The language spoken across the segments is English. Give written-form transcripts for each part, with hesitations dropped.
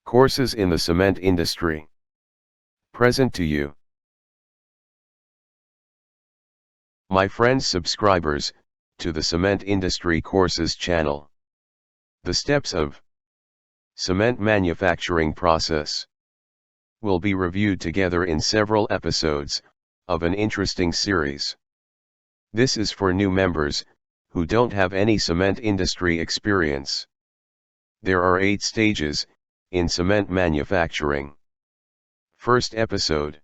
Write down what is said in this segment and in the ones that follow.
Courses in the cement industry. Present to you. My friends subscribers, to the Cement Industry Courses channel. The steps of cement manufacturing process will be reviewed together in several episodes of an interesting series. This is for new members who don't have any cement industry experience. There are 8 stages in cement manufacturing. First episode.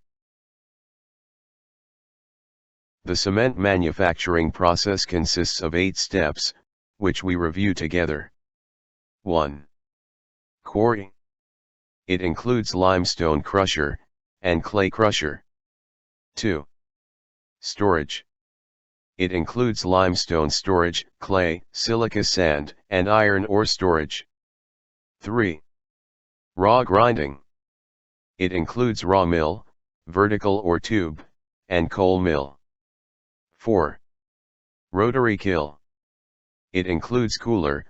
The cement manufacturing process consists of 8 steps, which we review together. 1. Quarrying. It includes limestone crusher and clay crusher. 2. Storage. It includes limestone storage, clay, silica sand, and iron ore storage. 3. Raw grinding. It includes raw mill, vertical or tube, and coal mill. 4. Rotary kiln. It includes cooler,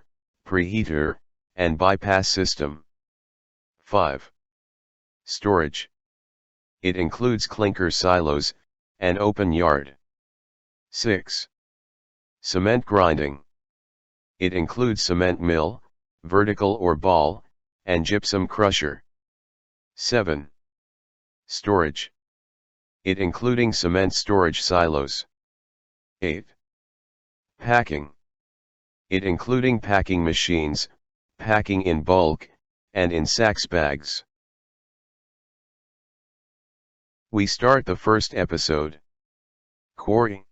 preheater, and bypass system. 5. Storage. It includes clinker silos, and open yard. 6. Cement grinding. It includes cement mill, vertical or ball, and gypsum crusher. 7. Storage. It including cement storage silos. 8. Packing. It including packing machines, packing in bulk, and in sacks bags. We start the first episode. Quarrying.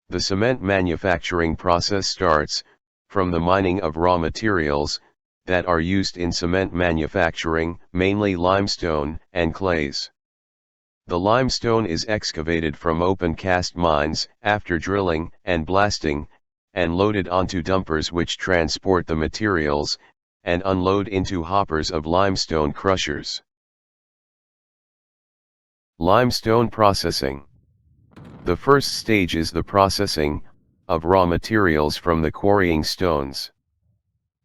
The cement manufacturing process starts from the mining of raw materials that are used in cement manufacturing, mainly limestone and clays. The limestone is excavated from open cast mines after drilling and blasting, and loaded onto dumpers which transport the materials, and unload into hoppers of limestone crushers. Limestone processing. The first stage is the processing of raw materials from the quarrying stones.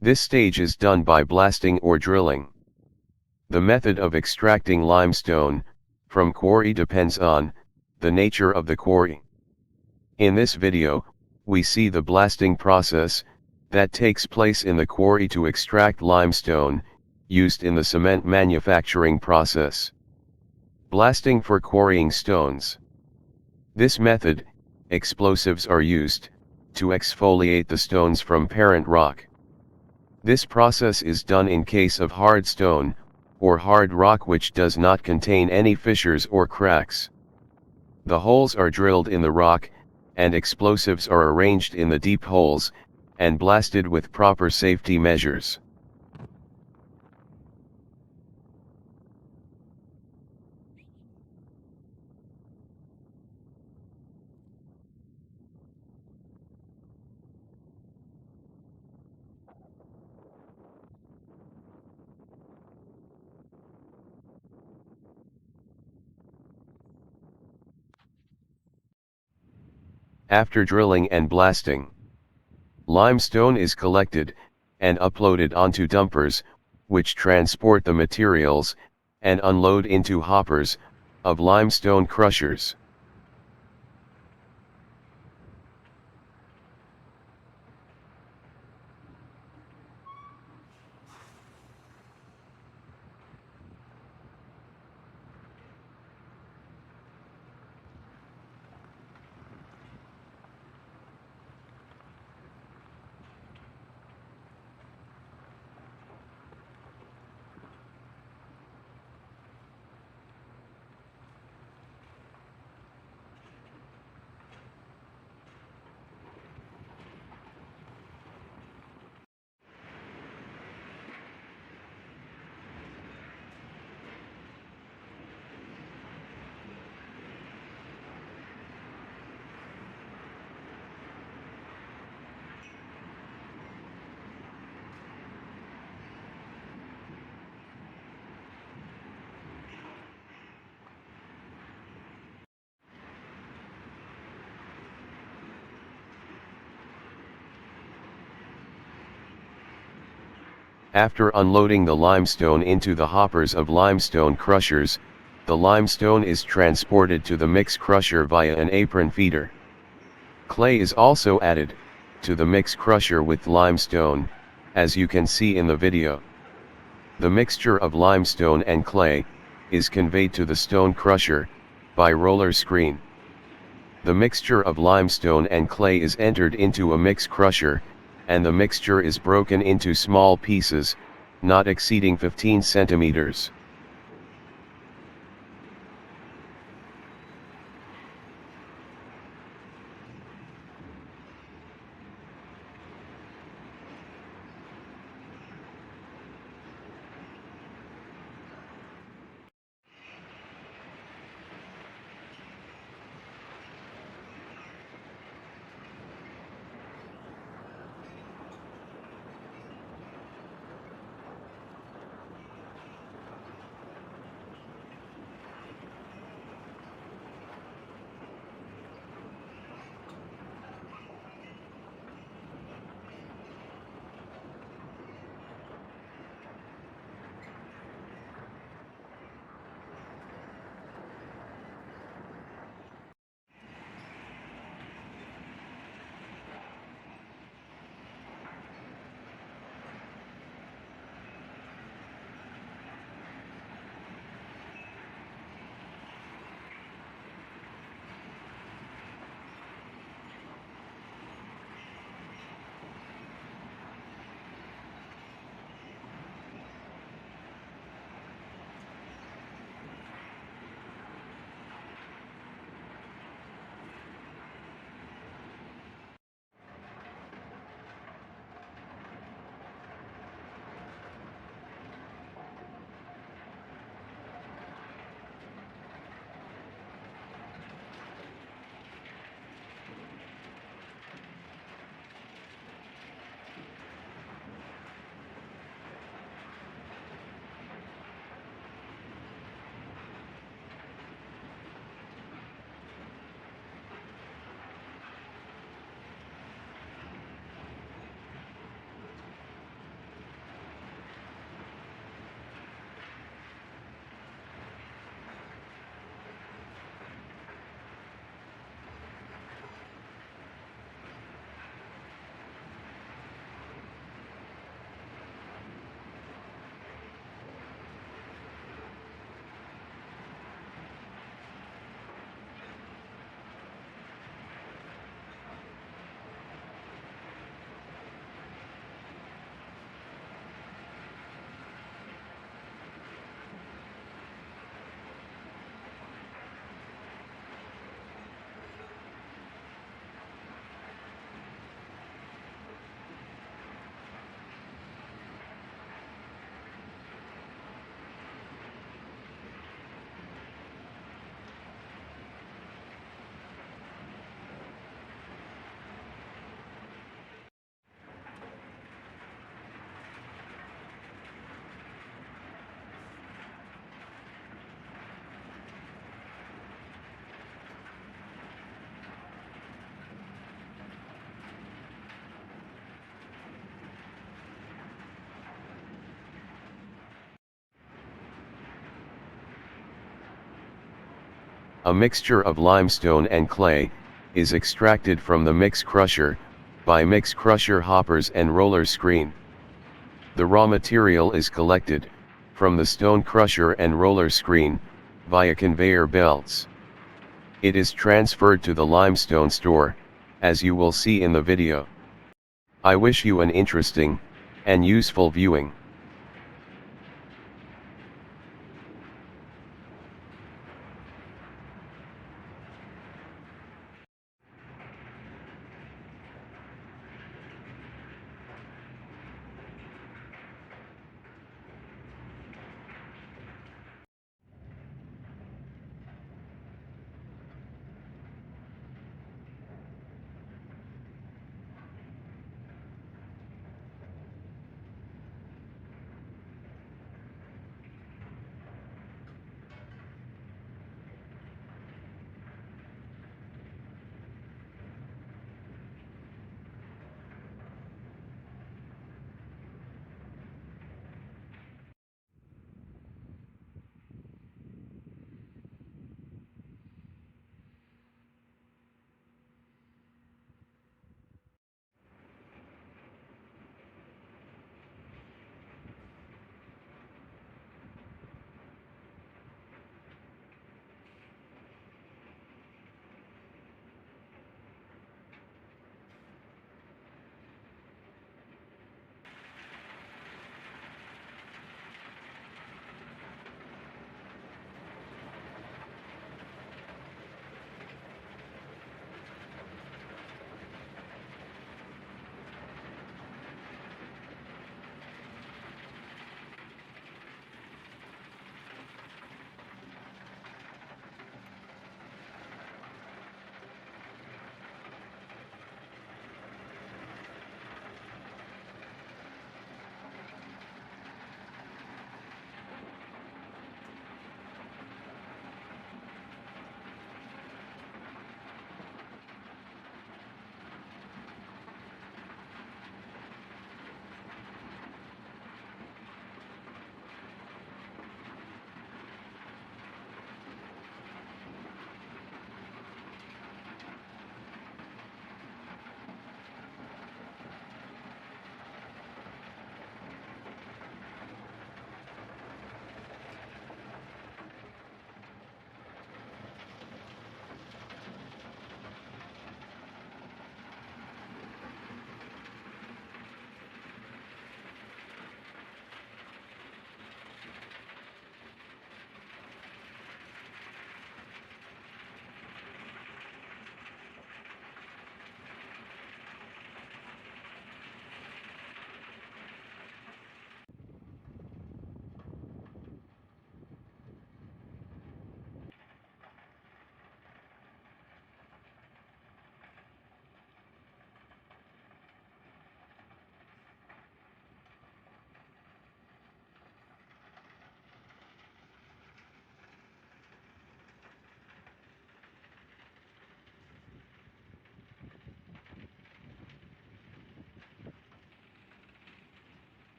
This stage is done by blasting or drilling. The method of extracting limestone from quarry depends on the nature of the quarry. In this video, we see the blasting process that takes place in the quarry to extract limestone, used in the cement manufacturing process. Blasting for quarrying stones. This method, explosives are used to exfoliate the stones from parent rock. This process is done in case of hard stone, or hard rock which does not contain any fissures or cracks. The holes are drilled in the rock, and explosives are arranged in the deep holes, and blasted with proper safety measures. After drilling and blasting, limestone is collected and uploaded onto dumpers, which transport the materials and unload into hoppers of limestone crushers. After unloading the limestone into the hoppers of limestone crushers, the limestone is transported to the mix crusher via an apron feeder. Clay is also added to the mix crusher with limestone, as you can see in the video. The mixture of limestone and clay is conveyed to the stone crusher by roller screen. The mixture of limestone and clay is entered into a mix crusher, and the mixture is broken into small pieces, not exceeding 15 centimeters. A mixture of limestone and clay is extracted from the mix crusher by mix crusher hoppers and roller screen. The raw material is collected from the stone crusher and roller screen via conveyor belts. It is transferred to the limestone store, as you will see in the video. I wish you an interesting and useful viewing.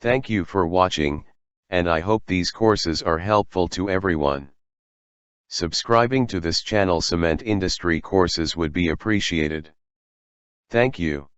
Thank you for watching, and I hope these courses are helpful to everyone. Subscribing to this channel Cement Industry Courses would be appreciated. Thank you.